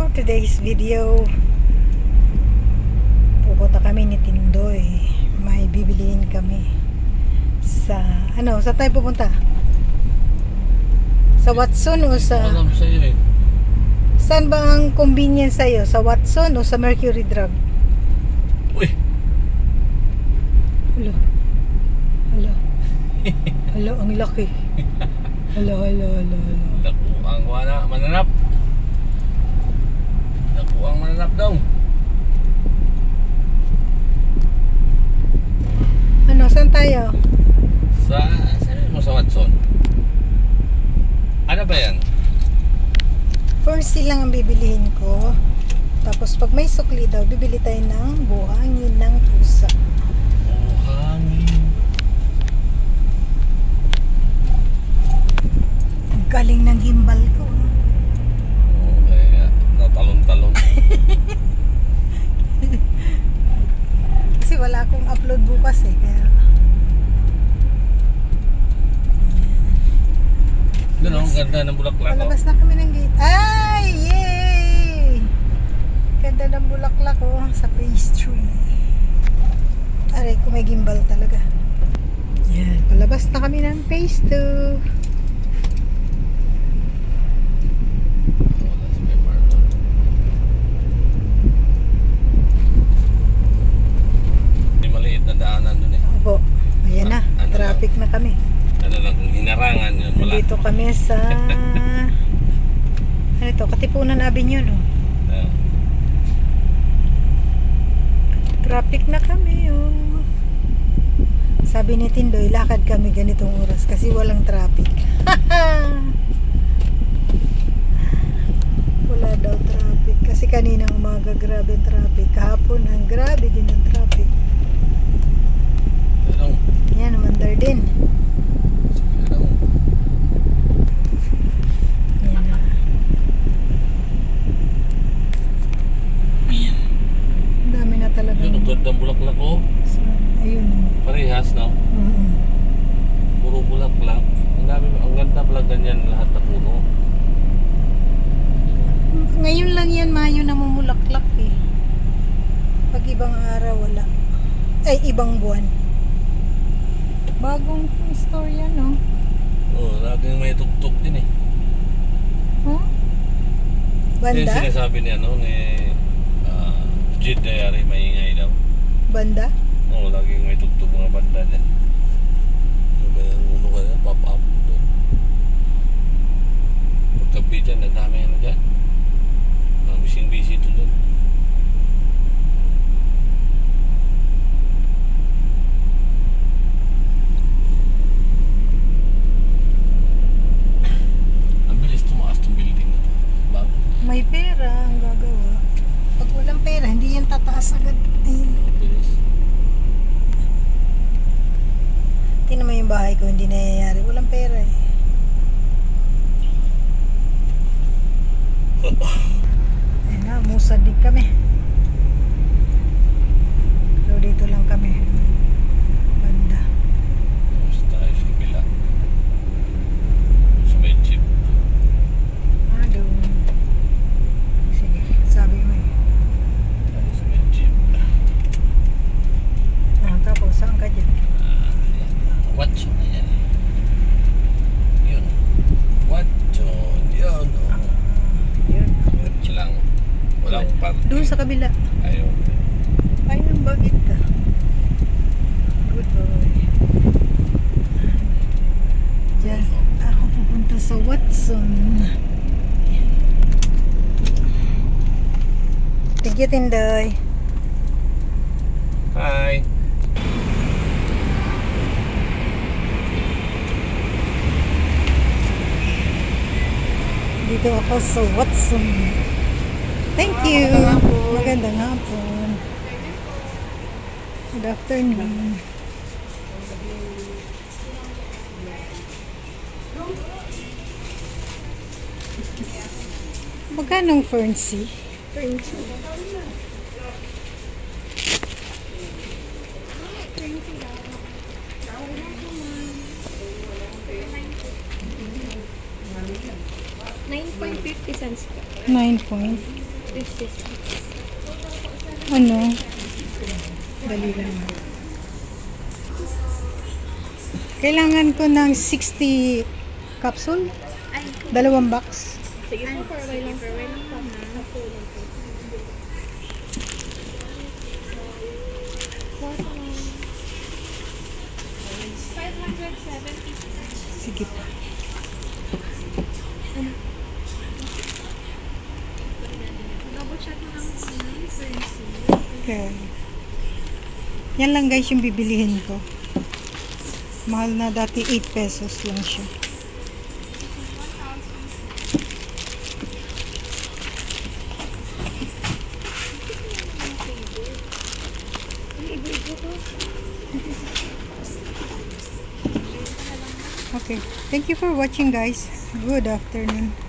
For today's video, pupunta kami ni Tindoy. May bibiliin kami sa, saan tayo pupunta? Sa Watson o sa... Alam sa'yo eh. Saan ba ang convenience sa'yo? Sa Watson o sa Mercury Drug? Uy! Hala. Hala. Hala, ang laki. Hala. Naku ang mananap. Naku ang mananap daw. Saan tayo? Saan mo sa Watson? Ano ba yan? First lang ang bibilihin ko. Tapos pag may sukli daw, bibili tayo ng buhangin ng pusa. Hangin. Ang galing ng gimbal ko. Kaya natalon-talon. Kasi wala akong upload bukas eh. Kaya... Doon ang ganda ng bulaklak. Palabas na kami ng gate. Ay! Yay! Ganda ng bulaklak sa phase 3. Aray ko, may gimbal talaga. Yan. Palabas na kami ng phase 2. May maliit na daanan doon eh. Opo. Ayan na. Traffic na kami. Ano lang, kung hinarangan yun, wala. Dito kami sa... ano ito? Katipunan Avenue, no? Traffic na kami, Sabi ni Tindoy, lakad kami ganitong oras kasi walang traffic. Wala daw traffic. Kasi kaninang umaga grabe ang traffic. Kahapon ang grabe din ang traffic. Ano? Yan, mandar din. Yan na. Ang dami na talaga. Yun, ang gandang bulaklak ko. Ayun. Parehas na. Puro bulaklak. Ang ganda pala ganyan lahat na puno. Ngayon lang yan, Mayo, namumulaklak eh. Pag ibang araw, wala. Ay, ibang buwan. Bagong istorya, no? Oo, laging may tugtog din eh. Huh? Yung Banda? sinasabi niya, ni Jid Diary, maingay daw. Banda? Oo, laging may tugtog mga banda dyan. Ano ka na, pop up doon. Pagkabi dyan, ang dami dyan. Busy to doon. Ang bilis tumaas tong building na to. Bago. May pera ang gagawa. Pag walang pera, hindi yan tataas agad. Ayun. Ang bilis. Tingnan mo yung bahay ko, hindi nangyayari. Walang pera eh. Ayun na, musad din kami. So dito lang kami. Banda. Tapos tayo sa kabila. Sa may jeep. Doon. Sige, sabi mo eh. Tayo sa may jeep. Tapos, saan ka dyan? Watson na yan. Yun. Watson. Yun. Yun. Yun lang. Walang parking. Doon sa kabila. Ayaw. Ayun, bakit ka? Good boy. Just, ako pupunta sa Watson. Thank you, Tindoy. Hi. Dito ako sa Watson. Thank you. Magandang hapon. Good afternoon. Magkano ang Fernsey? 9.50 cents po. 9 point. 50 cents. Ano? Dali lang. Kailangan ko ng 60 capsule. Ay, 2 box. sige po, for a while lang po. Natulog po. Sige pa. Double check mo lang po na yung currency. Okay. Yan lang guys yung bibilihin ko. Mahal na dati 8 pesos lang siya. Okay. Thank you for watching guys. Good afternoon.